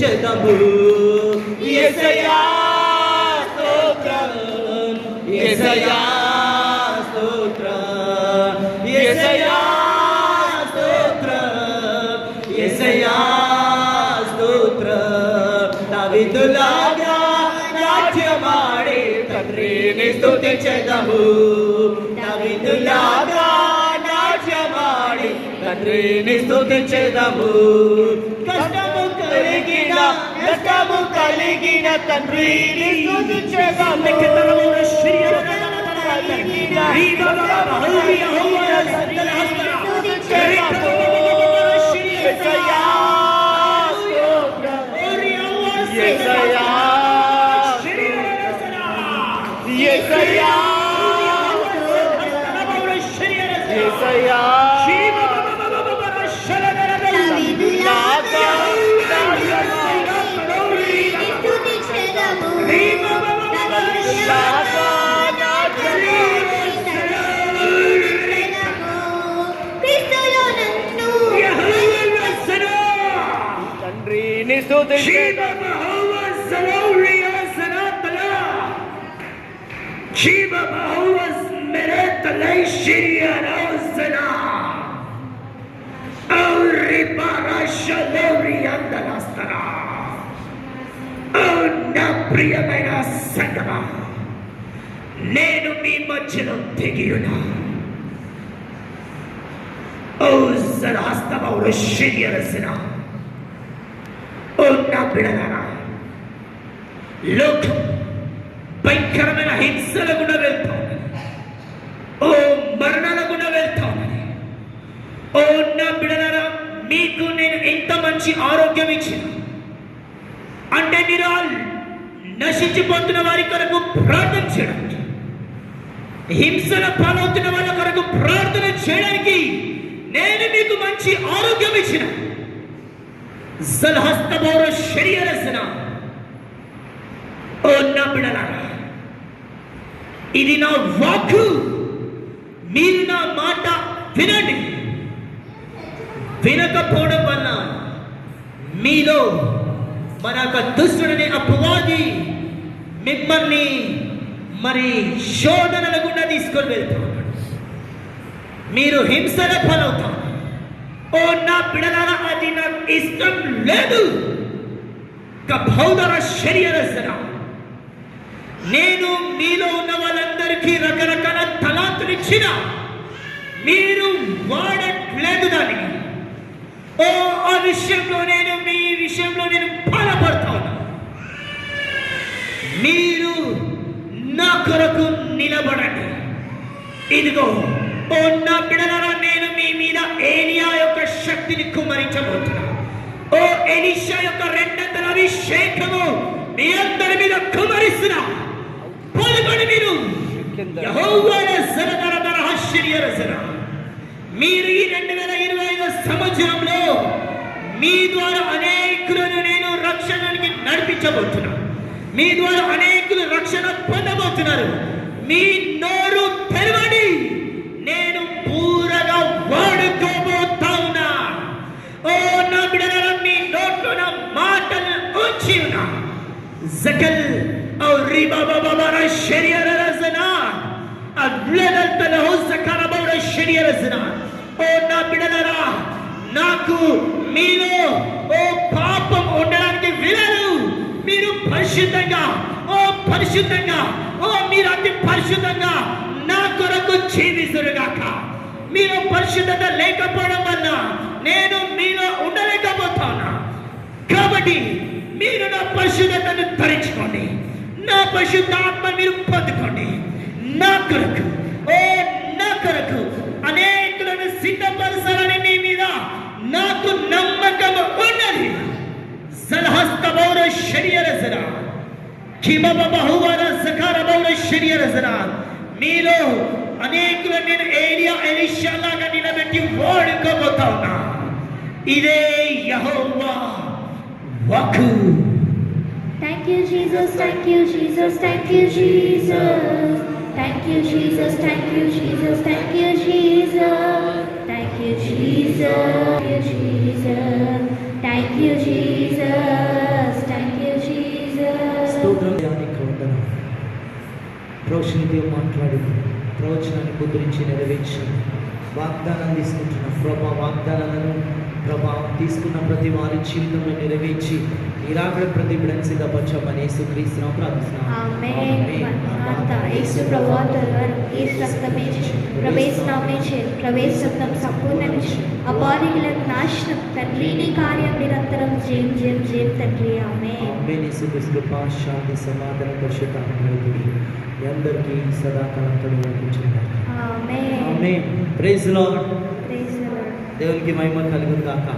చెదము యేసయ్యా స్తోత్రం యేసయ్యా స్తోత్రం యేసయ్యా స్తోత్రం యేసయ్యా స్తోత్రం దావీదులాగా నాట్యమాడి తండ్రిని స్తుతించెదము దావీదులాగా నాట్యమాడి తండ్రిని స్తుతించెదము కష్టము కలిగిన తండ్రిని స్తుతించెదము ప్రియమైన సంగమా, నేను మీ మధ్యలో తెగియున్నా. ఓ జలహస్తమౌర శరీరసిన ఓ నా బిడలారా, లోకం భయంకరమైన హింసల గుణ వెళ్తా ఉన్నది. ఓ మరణాల గుణ వెళ్తా ఉన్నది. ఓ నా బిడలారా, మీకు నేను ఎంత మంచి ఆరోగ్యం ఇచ్చిన అంటే మీరు నశించిపోతున్న వారి కొరకు ప్రార్థన చేయడానికి, హింసల పాలవుతున్న వాళ్ళ కొరకు ప్రార్థన చేయడానికి నేను మీకు మంచి ఆరోగ్యం ఇచ్చిన. జలహస్తమౌర శరీరసిన ఓ నా బిడ్డలారా, ఇది నా వాక్కు, మీరు నా మాట వినండి. వినకపోవడం వల్ల మీలో మన యొక్క దుష్టుడనే అపవాది మిమ్మల్ని మరి శోధనల గుండా తీసుకొని వెళ్తాడు. మీరు హింసల పాలవుతారు. ఓ నా బిడలారా, అది నాకు ఇష్టం లేదు. కభౌదర శరీరసన, నేను మీలో ఉన్న వాళ్ళందరికీ రకరకాల తలాంతులు ఇచ్చిన, మీరు వాడట్లేదు దాన్ని. ఓ ఆ విషయంలో నేను మీ విషయంలో నేను బాధపడతా ఉన్నా. మీరు నా కొరకు నిలబడండి. ఇదిగో ఓ నా బిడ్డలారా, నేను మీ మీద ఏలియా యొక్క శక్తిని కుమ్మరించబోతున్నా. ఓ ఎలీషా యొక్క రెండంతల అభిషేకము మీ అందరి మీద కుమ్మరిస్తున్నా. పొందుకోండి. మీరు యెహోవా జలధర ఆశ్చర్యరసన, మీరు ఈ 2025 సంవత్సరంలో మీ ద్వారా అనేకులను నేను రక్షణకి నడిపించబోతున్నా. మీ ద్వారా అనేకులు రక్షణ పొందబోతున్నారు. మీ నోరు తెరవండి, నేను పూరగా వాడుకోబోతా ఉన్నా. ఓ నా బిడ్డలారా, మీ నోట్లో నా మాటలు ఉంచి ఉన్నా. జకల్ ఔ రిబాబాబార శరీరరసన అవ్లదల్తలహు జకరబౌర శరీరరసన. ఓ నా బిడ్డలారా, నాకు మీలో ఓ పాపం ఉండడానికి వీలదు. మీరు పరిశుద్ధంగా, ఓ పరిశుద్ధంగా, ఓ మీరు అతి పరిశుద్ధంగా నా కొరకు జీవిస్తురుగాక. మీరు పరిశుద్ధత లేకపోవడం వల్ల నేను మీలో ఉండలేకపోతాను. కాబట్టి మీరు నా పరిశుద్ధతను ధరించుకోండి. నా పరిశుద్ధాత్మ మీరు పొందుకోండి. నా కొరకు, ఓ నా కొరకు అనేకులను సిద్ధపరచాలని మీ మీద నాకు నమ్మకం ఉన్నది. జలహస్తమౌర శరీరసన కిమబహువర జకరబౌర శరీరసన, మీలో అనేకులు నేను ఏలియా ఎలీషా లాగా నిలబెట్టి వాడుకోబోతా ఉన్నా. ఇదే యెహోవా వాక్కు. Thank you Jesus, thank you Jesus, thank you Jesus, thank you Jesus, thank you Jesus, thank you Jesus, thank you Jesus, thank you Jesus, thank you Jesus. మనుషులతో మాట్లాడి ప్రవచనాన్ని ముద్రించి నెరవేర్చండి. వాగ్దానాలు తీసుకుంటున్నాం ప్రభా, వాగ్దానాలను ప్రభా తీసుకున్న ప్రతి వారి జీవితంలో నెరవేర్చి ఇరాకడ ప్రతి బిడ్డను సిద్ధపరచమని యేసుక్రీస్తునామమున ప్రార్థిస్తున్నాము. ఆమేన్. మాతా యేసు ప్రభువా త్వరగా యేసు రక్తమే ప్రవేశ నామే చే ప్రవేశ రక్తం సంపూర్ణమిచ్చి అపారిగులకు నాశనం తండ్రి నీ కార్యం నిరంతరం జయం జయం జయం తండ్రి. ఆమేన్. ఆమేన్. యేసుక్రీస్తు కృప, శాంతి, సమాధానం, పరిశుద్ధాత్మ మీ అందరికీ సదాకాలం తోడుగా ఆమేన్. ఆమేన్. Praise lord. Praise the lord. దేవునికి మహిమ కలుగును గాక.